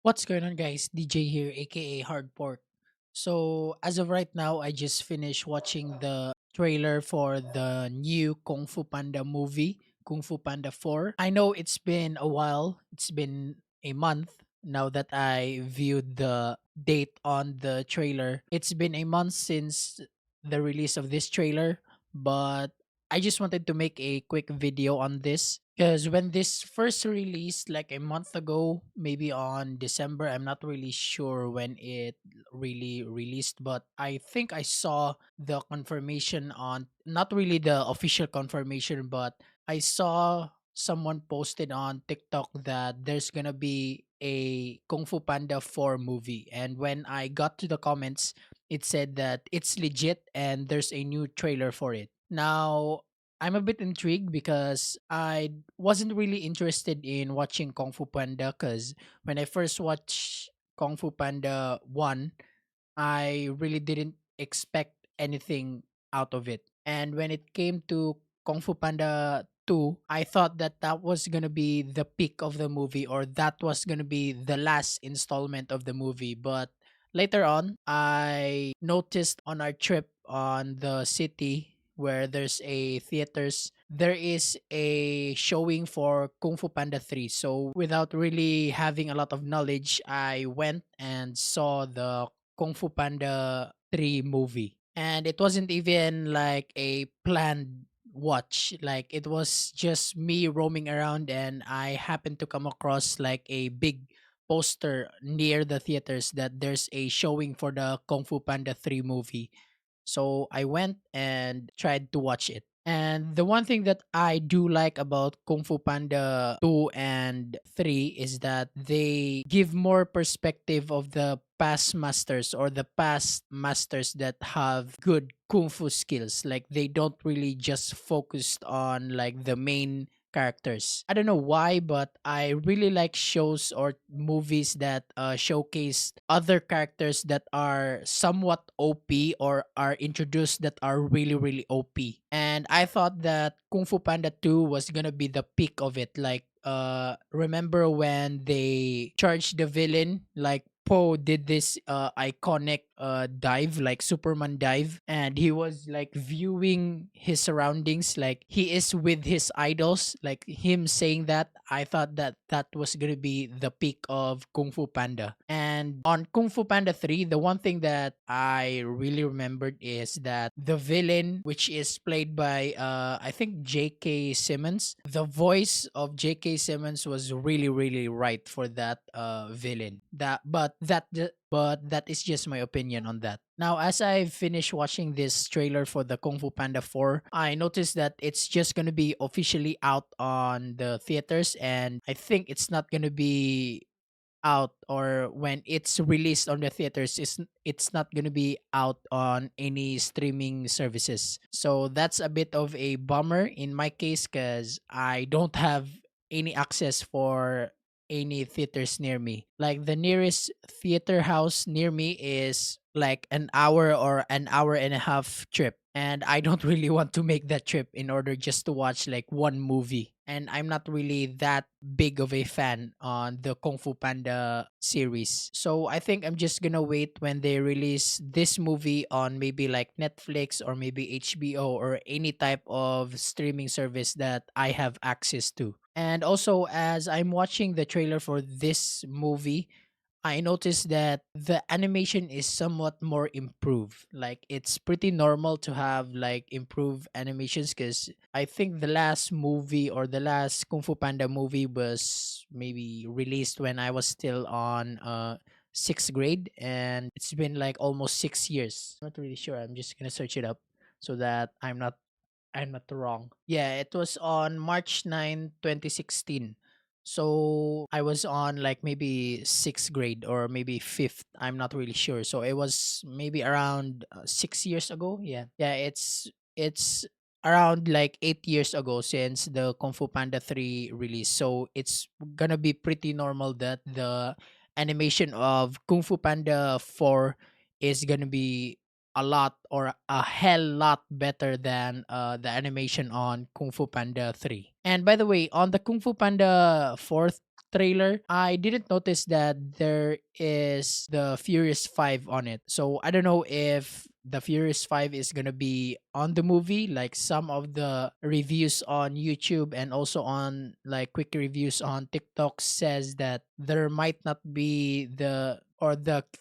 What's going on, guys? DJ here, aka Hard Pork. So, as of right now, I just finished watching the trailer for the new Kung Fu Panda movie, Kung Fu Panda 4. I know it's been a while, it's been a month now that I viewed the date on the trailer. It's been a month since the release of this trailer, but I just wanted to make a quick video on this because when this first released, like a month ago, maybe on December, I'm not really sure when it really released, but I think I saw the confirmation on, not really the official confirmation, but I saw someone posted on TikTok that there's gonna be a Kung Fu Panda 4 movie. And when I got to the comments, it said that it's legit and there's a new trailer for it. Now, I'm a bit intrigued because I wasn't really interested in watching Kung Fu Panda because when I first watched Kung Fu Panda 1, I really didn't expect anything out of it. And when it came to Kung Fu Panda 2, I thought that that was going to be the peak of the movie or that was going to be the last installment of the movie. But later on, I noticed on our trip on the city where there's a theaters, there is a showing for Kung Fu Panda 3. So without really having a lot of knowledge, I went and saw the Kung Fu Panda 3 movie. And it wasn't even like a planned watch. Like it was just me roaming around and I happened to come across like a big poster near the theaters that there's a showing for the Kung Fu Panda 3 movie. So I went and tried to watch it. And the one thing that I do like about Kung Fu Panda 2 and 3 is that they give more perspective of the past masters or the past masters that have good kung fu skills. Like they don't really just focus on like the main characters. I don't know why, but I really like shows or movies that showcase other characters that are somewhat OP or are introduced that are really, really OP. And I thought that Kung Fu Panda 2 was gonna be the peak of it. Like, remember when they charged the villain? Like, Po did this iconic dive, like Superman dive, and he was like viewing his surroundings, like he is with his idols, like him saying that. I thought that that was gonna be the peak of Kung Fu Panda. And on Kung Fu Panda 3, the one thing that I really remembered is that the villain, which is played by I think J.K. Simmons, the voice of J.K. Simmons was really, really right for that villain. But that is just my opinion on that. Now, as I finished watching this trailer for the Kung Fu Panda 4, I noticed that it's just going to be officially out on the theaters, and I think it's not going to be out, or when it's released on the theaters, it's not going to be out on any streaming services. So that's a bit of a bummer in my case because I don't have any access for any theaters near me. Like the nearest theater house near me is like an hour or an hour and a half trip. And I don't really want to make that trip in order just to watch like one movie. And I'm not really that big of a fan on the Kung Fu Panda series. So I think I'm just gonna wait when they release this movie on maybe like Netflix or maybe HBO or any type of streaming service that I have access to. And also, as I'm watching the trailer for this movie, I noticed that the animation is somewhat more improved. Like it's pretty normal to have like improved animations because I think the last movie or the last Kung Fu Panda movie was maybe released when I was still on sixth grade, and it's been like almost 6 years. Not really sure. I'm just gonna search it up so that I'm not wrong. Yeah, it was on March 9, 2016. So I was on like maybe sixth grade or maybe fifth. I'm not really sure. So it was maybe around 6 years ago. Yeah, yeah. It's around like 8 years ago since the Kung Fu Panda 3 release. So it's gonna be pretty normal that the animation of Kung Fu Panda 4 is gonna be a lot or a hell lot better than the animation on Kung Fu Panda 3. And by the way, on the Kung Fu Panda 4th trailer, I didn't notice that there is the Furious 5 on it. So I don't know if the Furious 5 is gonna be on the movie. Like some of the reviews on YouTube and also on like quick reviews on TikTok says that there might not be the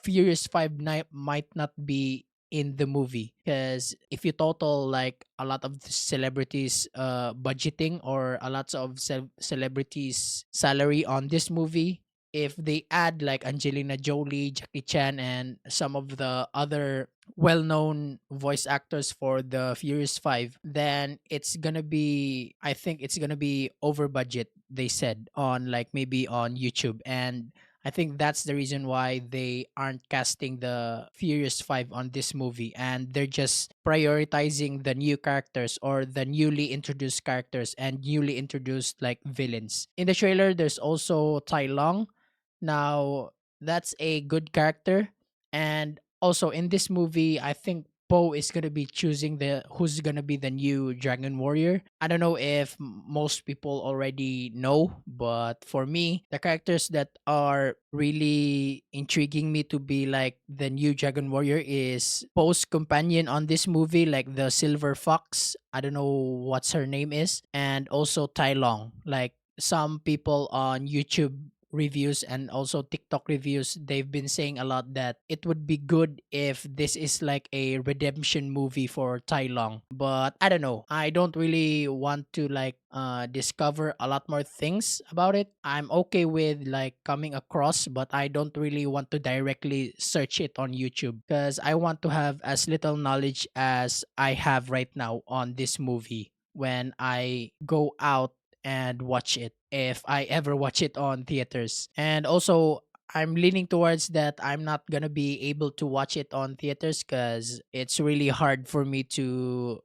Furious 5 might not be in the movie, because if you total like a lot of the celebrities budgeting or a lot of celebrities salary on this movie, if they add like Angelina Jolie, Jackie Chan, and some of the other well-known voice actors for the Furious 5, then it's gonna be, I think it's gonna be over budget, they said on like maybe on YouTube. And I think that's the reason why they aren't casting the Furious 5 on this movie, and they're just prioritizing the new characters or the newly introduced characters and newly introduced like villains. In the trailer there's also Tai Long. Now, that's a good character. And also in this movie, I think Poe is gonna be choosing the who's gonna be the new Dragon Warrior. I don't know if most people already know, but for me, the characters that are really intriguing me to be like the new Dragon Warrior is Poe's companion on this movie, like the Silver Fox. I don't know what's her name is, and also Tai Long. Like some people on YouTube reviews and also TikTok reviews, they've been saying a lot that it would be good if this is like a redemption movie for Tai Long. But I don't know. I don't really want to like discover a lot more things about it. I'm okay with like coming across, but I don't really want to directly search it on YouTube, because I want to have as little knowledge as I have right now on this movie when I go out and watch it, if I ever watch it on theaters. And also, I'm leaning towards that I'm not gonna be able to watch it on theaters because it's really hard for me to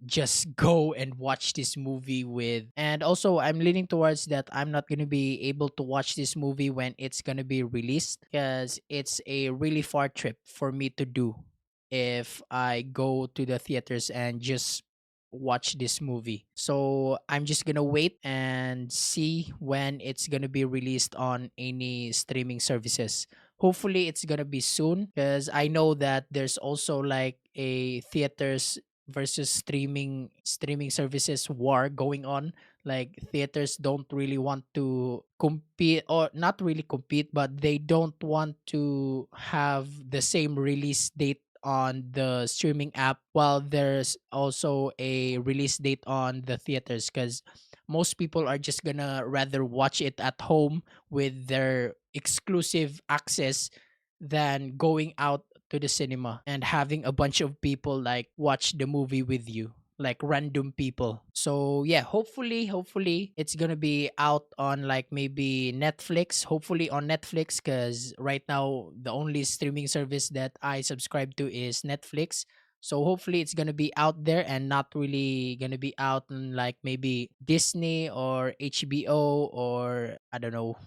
just go and watch this movie with. And also, I'm leaning towards that I'm not gonna be able to watch this movie when it's gonna be released, because it's a really far trip for me to do if I go to the theaters and just watch this movie. So I'm just gonna wait and see when it's gonna be released on any streaming services. Hopefully it's gonna be soon, because I know that there's also like a theaters versus streaming services war going on. Like theaters don't really want to compete, or not really compete, but they don't want to have the same release date on the streaming app while there's also a release date on the theaters, because most people are just gonna rather watch it at home with their exclusive access than going out to the cinema and having a bunch of people like watch the movie with you, like random people. So yeah, hopefully it's gonna be out on like maybe Netflix, hopefully on Netflix, because right now the only streaming service that I subscribe to is Netflix. So hopefully it's gonna be out there and not really gonna be out on like maybe Disney or HBO or I don't know,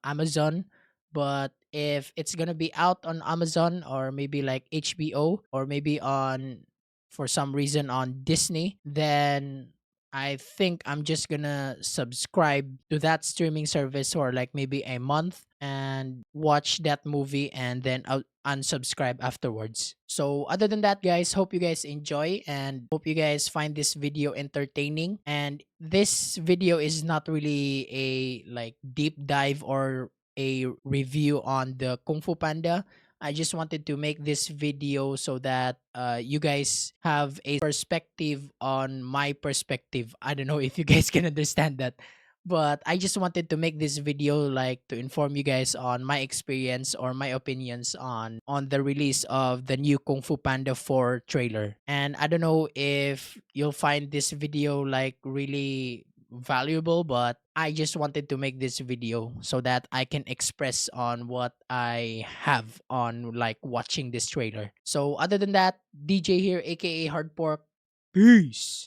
Amazon. But if it's gonna be out on Amazon or maybe like HBO or maybe on, for some reason, on Disney, then I think I'm just gonna subscribe to that streaming service for like maybe a month and watch that movie and then I'll unsubscribe afterwards. So other than that, guys, hope you guys enjoy and hope you guys find this video entertaining. And this video is not really a like deep dive or a review on the Kung Fu Panda. I just wanted to make this video so that you guys have a perspective on my perspective. I don't know if you guys can understand that, but I just wanted to make this video like to inform you guys on my experience or my opinions on the release of the new Kung Fu Panda 4 trailer. And I don't know if you'll find this video like really valuable, but I just wanted to make this video so that I can express on what I have on like watching this trailer. So other than that, DJ here, aka Hard Pork. Peace.